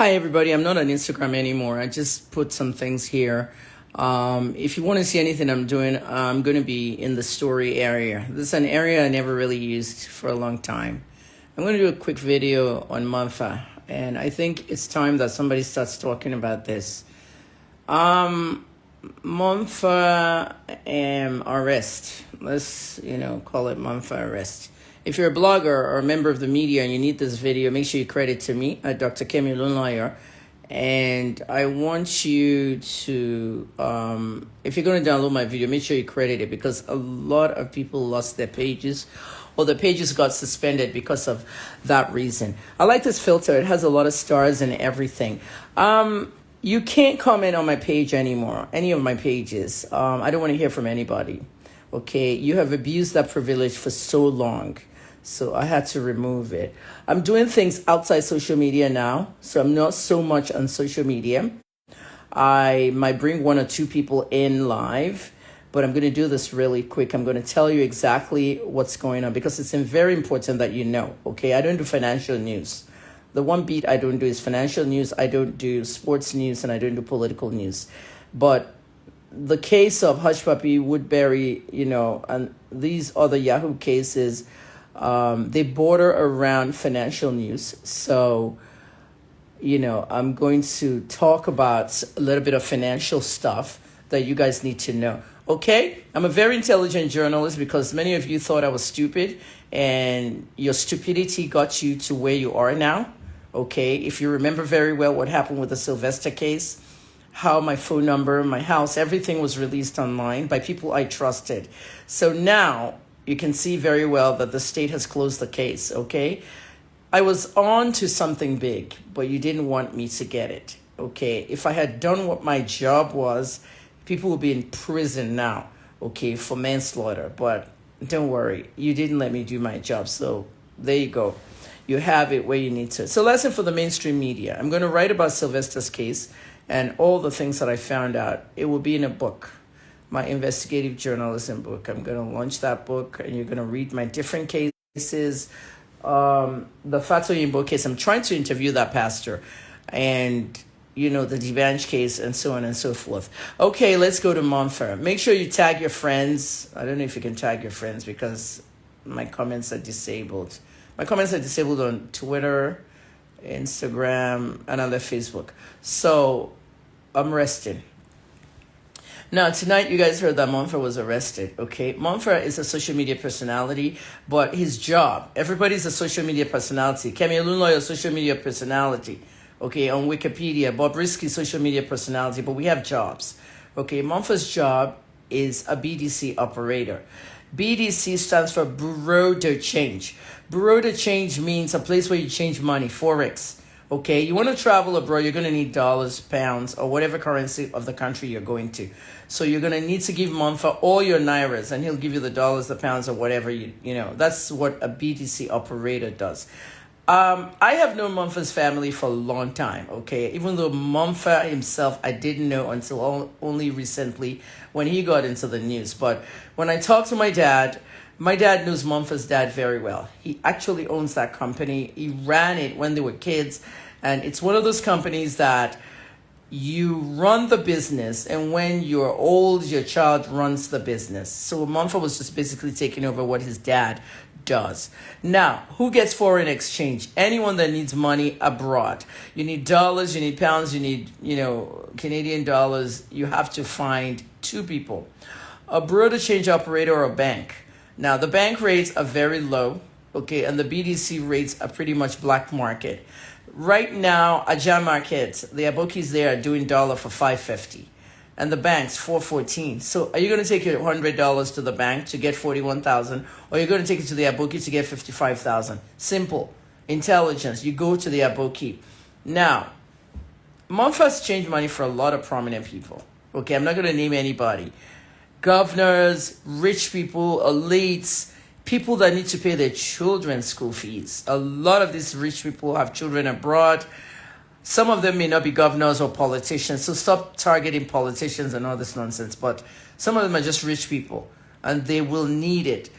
Hi, everybody. I'm not on Instagram anymore. I just put some things here. If you want to see anything I'm doing, I'm going to be in the story area. This is an area I never really used for a long time. I'm going to do a quick video on Mompha, and I think it's time that somebody starts talking about this. Mompha arrest. Let's, call it Mompha arrest. If you're a blogger or a member of the media and you need this video, make sure you credit to me, Dr. Kemi Lunlawyer. And I want you to, if you're going to download my video, make sure you credit it, because a lot of people lost their pages, or the pages got suspended because of that reason. I like this filter. It has a lot of stars and everything. You can't comment on my page anymore, any of my pages. I don't want to hear from anybody. Okay, you have abused that privilege for so long. So I had to remove it. I'm doing things outside social media now, so I'm not so much on social media. I might bring one or two people in live, but I'm going to do this really quick. I'm going to tell you exactly what's going on, because it's very important that you know, okay? I don't do financial news. The one beat I don't do is financial news. I don't do sports news, and I don't do political news. But the case of Hush Puppy, Woodbury, and these other Yahoo cases, they border around financial news. So, I'm going to talk about a little bit of financial stuff that you guys need to know. Okay? I'm a very intelligent journalist, because many of you thought I was stupid, and your stupidity got you to where you are now. Okay? If you remember very well what happened with the Sylvester case, how my phone number, my house, everything was released online by people I trusted. So now you can see very well that the state has closed the case, okay? I was on to something big, but you didn't want me to get it, okay? If I had done what my job was, people would be in prison now, okay, for manslaughter. But don't worry, you didn't let me do my job. So there you go. You have it where you need to. So lesson for the mainstream media. I'm going to write about Sylvester's case and all the things that I found out. It will be in a book, my investigative journalism book. I'm going to launch that book, and you're going to read my different cases. The Fatoyinbo case, I'm trying to interview that pastor, and, the Dibanj case, and so on and so forth. Okay, let's go to Mompha. Make sure you tag your friends. I don't know if you can tag your friends, because my comments are disabled. My comments are disabled on Twitter, Instagram, and on Facebook. So I'm resting. Now, tonight, you guys heard that Mompha was arrested, okay? Mompha is a social media personality, but his job, everybody's a social media personality. Kemi Olunloyo, a social media personality, okay, on Wikipedia. Bob Risky, social media personality, but we have jobs, okay? Mompha's job is a BDC operator. BDC stands for Bureau de Change. Bureau de Change means a place where you change money, Forex. Okay, you want to travel abroad, you're going to need dollars, pounds, or whatever currency of the country you're going to. So you're going to need to give Mompha all your nairas, and he'll give you the dollars, the pounds, or whatever, That's what a BDC operator does. I have known Mompha's family for a long time, okay? Even though Mompha himself, I didn't know until only recently when he got into the news. But when I talked to my dad knows Mompha's dad very well. He actually owns that company. He ran it when they were kids. And it's one of those companies that you run the business, and when you're old, your child runs the business. So Mompha was just basically taking over what his dad does. Now, who gets foreign exchange? Anyone that needs money abroad. You need dollars, you need pounds, you need, Canadian dollars. You have to find two people: a bureau de change operator or a bank. Now, the bank rates are very low, okay, and the BDC rates are pretty much black market. Right now, Aja Market, the Abokis there are doing dollar for $5.50, and the bank's $4.14. So are you going to take your $100 to the bank to get $41,000, or you're going to take it to the Aboki to get $55,000? Simple. Intelligence. You go to the Aboki. Now, Mompha's changed money for a lot of prominent people. Okay, I'm not going to name anybody. Governors, rich people, elites, people that need to pay their children's school fees. A lot of these rich people have children abroad. Some of them may not be governors or politicians, so stop targeting politicians and all this nonsense. But some of them are just rich people, and they will need it.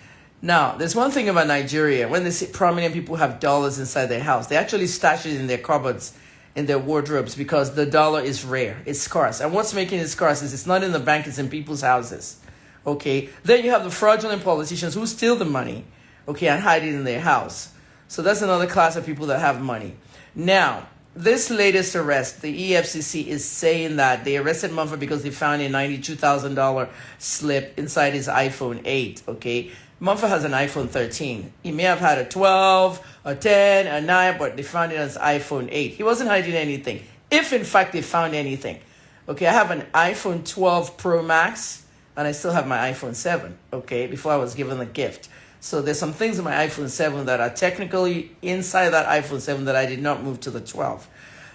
Now, there's one thing about Nigeria. When they say prominent people have dollars inside their house, they actually stash it in their cupboards in their wardrobes because the dollar is rare. It's scarce. And what's making it scarce is it's not in the bank, it's in people's houses. Okay. Then you have the fraudulent politicians who steal the money, okay, and hide it in their house. So that's another class of people that have money. Now, this latest arrest, the EFCC is saying that they arrested Mompha because they found a $92,000 slip inside his iPhone 8, okay? Mompha has an iPhone 13. He may have had a 12, a 10, a 9, but they found it on his iPhone 8. He wasn't hiding anything, if in fact they found anything. Okay, I have an iPhone 12 Pro Max, and I still have my iPhone 7, okay, before I was given the gift. So there's some things in my iPhone 7 that are technically inside that iPhone 7 that I did not move to the 12.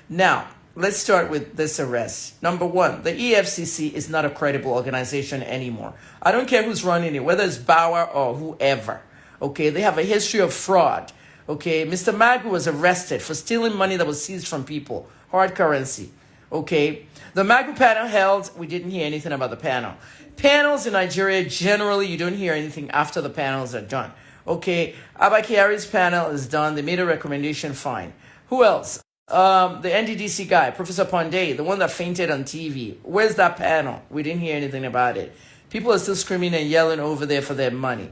Now, let's start with this arrest. Number one, the EFCC is not a credible organization anymore. I don't care who's running it, whether it's Bauer or whoever. Okay, they have a history of fraud. Okay, Mr. Magu was arrested for stealing money that was seized from people, hard currency. Okay, the Magu panel held, we didn't hear anything about the panel. Panels in Nigeria, generally, you don't hear anything after the panels are done. Okay, Abba Kyari's panel is done. They made a recommendation, fine. Who else? The NDDC guy, Professor Pandey, the one that fainted on TV. Where's that panel? We didn't hear anything about it. People are still screaming and yelling over there for their money.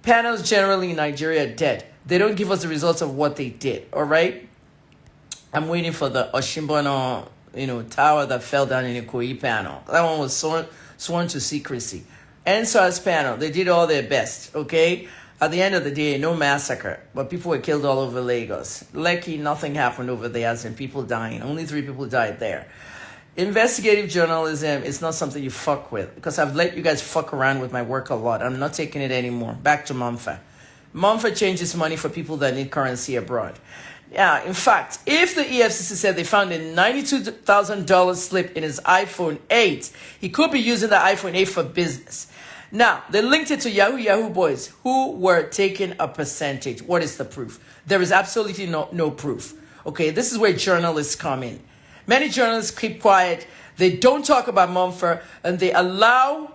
Panels generally in Nigeria are dead. They don't give us the results of what they did, all right? I'm waiting for the Oshimbono, tower that fell down in Ikoyi panel. That one was sworn to secrecy. NSAR's panel, they did all their best, okay? At the end of the day, no massacre, but people were killed all over Lagos. Lucky nothing happened over there, as in people dying. Only 3 people died there. Investigative journalism is not something you fuck with, because I've let you guys fuck around with my work a lot. I'm not taking it anymore. Back to Mompha. Mompha changes money for people that need currency abroad. Yeah, in fact, if the EFCC said they found a $92,000 slip in his iPhone 8, he could be using the iPhone 8 for business. Now, they linked it to Yahoo boys who were taking a percentage. What is the proof? There is absolutely no proof. Okay, this is where journalists come in. Many journalists keep quiet. They don't talk about Mompha, and they allow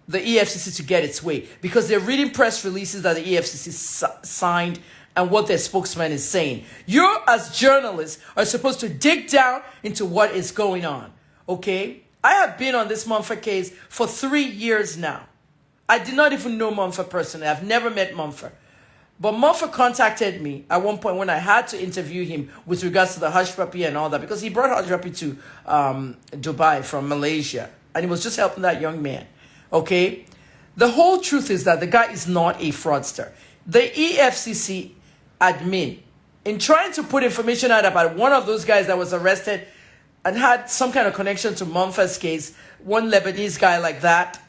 the EFCC to get its way because they're reading press releases that the EFCC signed and what their spokesman is saying. You, as journalists, are supposed to dig down into what is going on, okay? I have been on this Mompha case for 3 years now. I did not even know Mompha personally. I've never met Mompha. But Mompha contacted me at one point when I had to interview him with regards to the hush puppy and all that, because he brought hush puppy to Dubai from Malaysia, and he was just helping that young man, okay? The whole truth is that the guy is not a fraudster. The EFCC admin, in trying to put information out about one of those guys that was arrested and had some kind of connection to Mompha's case, one Lebanese guy like that,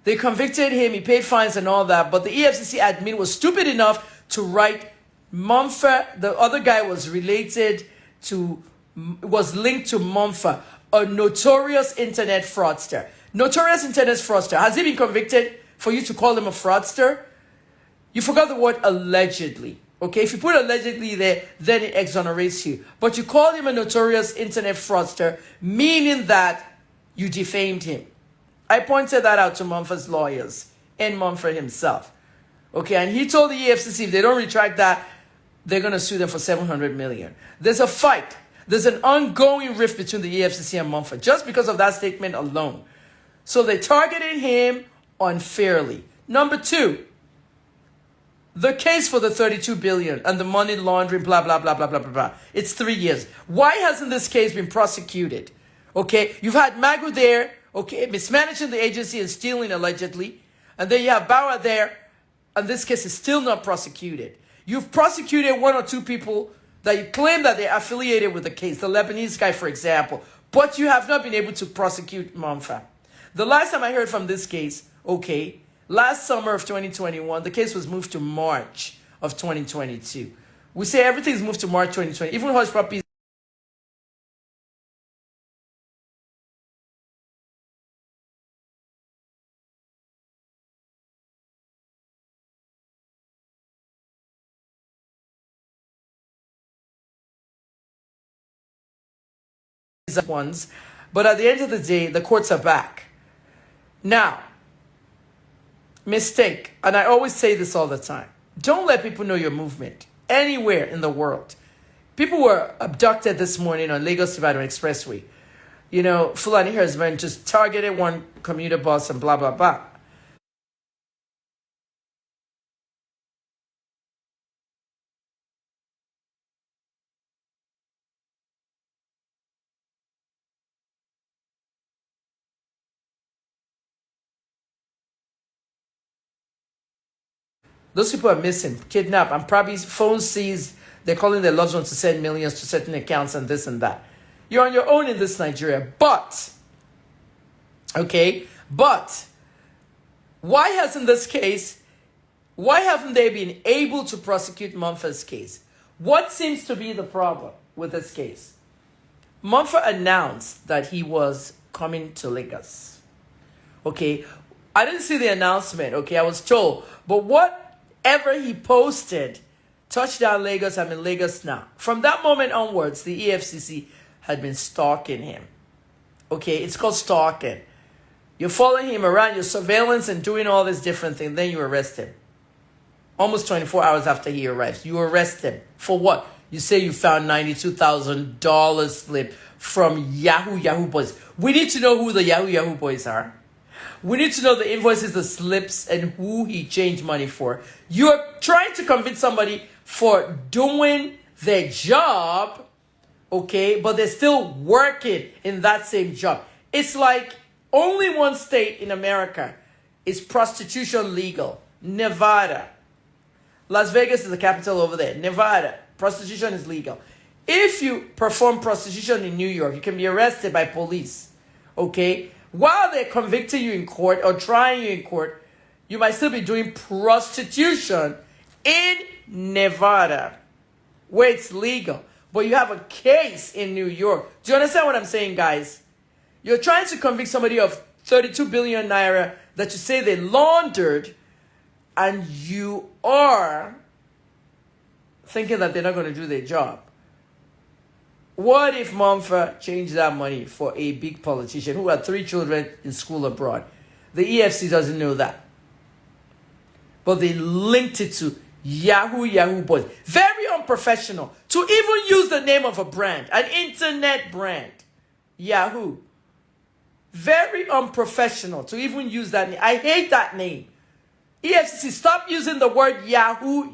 they convicted him, he paid fines and all that, but the EFCC admin was stupid enough to write Mompha, the other guy was linked to Mompha, a notorious internet fraudster. Notorious internet fraudster. Has he been convicted for you to call him a fraudster? You forgot the word allegedly. Okay, if you put allegedly there, then it exonerates you. But you call him a notorious internet fraudster, meaning that you defamed him. I pointed that out to Mompha's lawyers and Mompha himself. Okay, and he told the EFCC if they don't retract that, they're going to sue them for $700 million. There's a fight. There's an ongoing rift between the EFCC and Mompha just because of that statement alone. So they targeted him unfairly. Number 2, the case for the $32 billion and the money laundering, blah, blah, blah, blah, blah, blah, blah. It's 3 years. Why hasn't this case been prosecuted? Okay, you've had Magu there, okay, mismanaging the agency and stealing allegedly. And then you have Bauer there, and this case is still not prosecuted. You've prosecuted 1 or 2 people that you claim that they're affiliated with the case, the Lebanese guy, for example, but you have not been able to prosecute Mompha. The last time I heard from this case, okay, last summer of 2021, the case was moved to March of 2022. We say everything's moved to March 2020. Even hush puppies. Ones, but at the end of the day, the courts are back. Now, mistake, and I always say this all the time, don't let people know your movement anywhere in the world. People were abducted this morning on Lagos Ibadan Expressway. You know, Fulani herdsmen just targeted one commuter bus and blah, blah, blah. Those people are missing, kidnapped, and probably phone seized. They're calling their loved ones to send millions to certain accounts and this and that. You're on your own in this Nigeria. But why hasn't they been able to prosecute Mompha's case? What seems to be the problem with this case? Mompha announced that he was coming to Lagos. Okay, I didn't see the announcement, okay, I was told. But whatever he posted, touchdown Lagos, I'm in Lagos now. From that moment onwards, the EFCC had been stalking him. Okay, it's called stalking. You're following him around, your surveillance and doing all this different thing, then you arrest him. Almost 24 hours after he arrives, you arrest him. For what? You say you found $92,000 slip from Yahoo boys. We need to know who the Yahoo boys are. We need to know the invoices, the slips, and who he changed money for. You're trying to convince somebody for doing their job, okay, but they're still working in that same job. It's like only one state in America is prostitution legal. Nevada. Las Vegas is the capital over there. Nevada. Prostitution is legal. If you perform prostitution in New York, you can be arrested by police, okay? While they're convicting you in court or trying you in court, you might still be doing prostitution in Nevada, where it's legal. But you have a case in New York. Do you understand what I'm saying, guys? You're trying to convict somebody of 32 billion naira that you say they laundered, and you are thinking that they're not going to do their job. What if Mompha changed that money for a big politician who had 3 children in school abroad? The EFCC doesn't know that. But they linked it to Yahoo boys. Very unprofessional to even use the name of a brand, an internet brand. Yahoo. Very unprofessional to even use that name. I hate that name. EFCC, stop using the word Yahoo.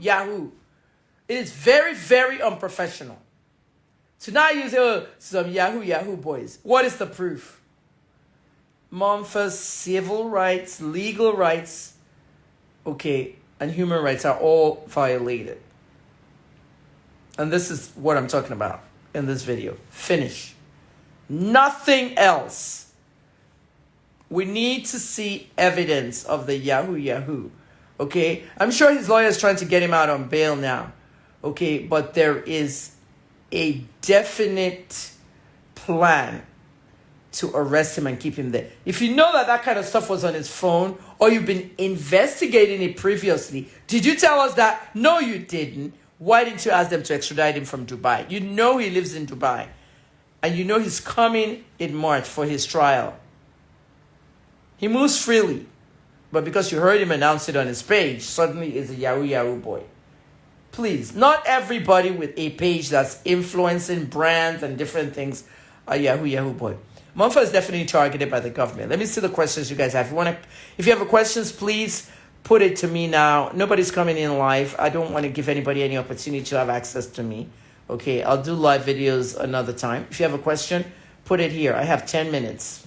It is very, very unprofessional. So now you say, some Yahoo boys. What is the proof? Mompha's civil rights, legal rights, okay, and human rights are all violated. And this is what I'm talking about in this video. Finish. Nothing else. We need to see evidence of the Yahoo. Okay? I'm sure his lawyer is trying to get him out on bail now. Okay? But there is a definite plan to arrest him and keep him there. If you know that kind of stuff was on his phone, or you've been investigating it previously, did you tell us that? No, you didn't. Why didn't you ask them to extradite him from Dubai? You know he lives in Dubai. And you know he's coming in March for his trial. He moves freely. But because you heard him announce it on his page, suddenly he's a Yahoo boy. Please, not everybody with a page that's influencing brands and different things are Yahoo boy. Mompha is definitely targeted by the government. Let me see the questions you guys have. If you have questions, please put it to me now. Nobody's coming in live. I don't want to give anybody any opportunity to have access to me. Okay, I'll do live videos another time. If you have a question, put it here. I have 10 minutes.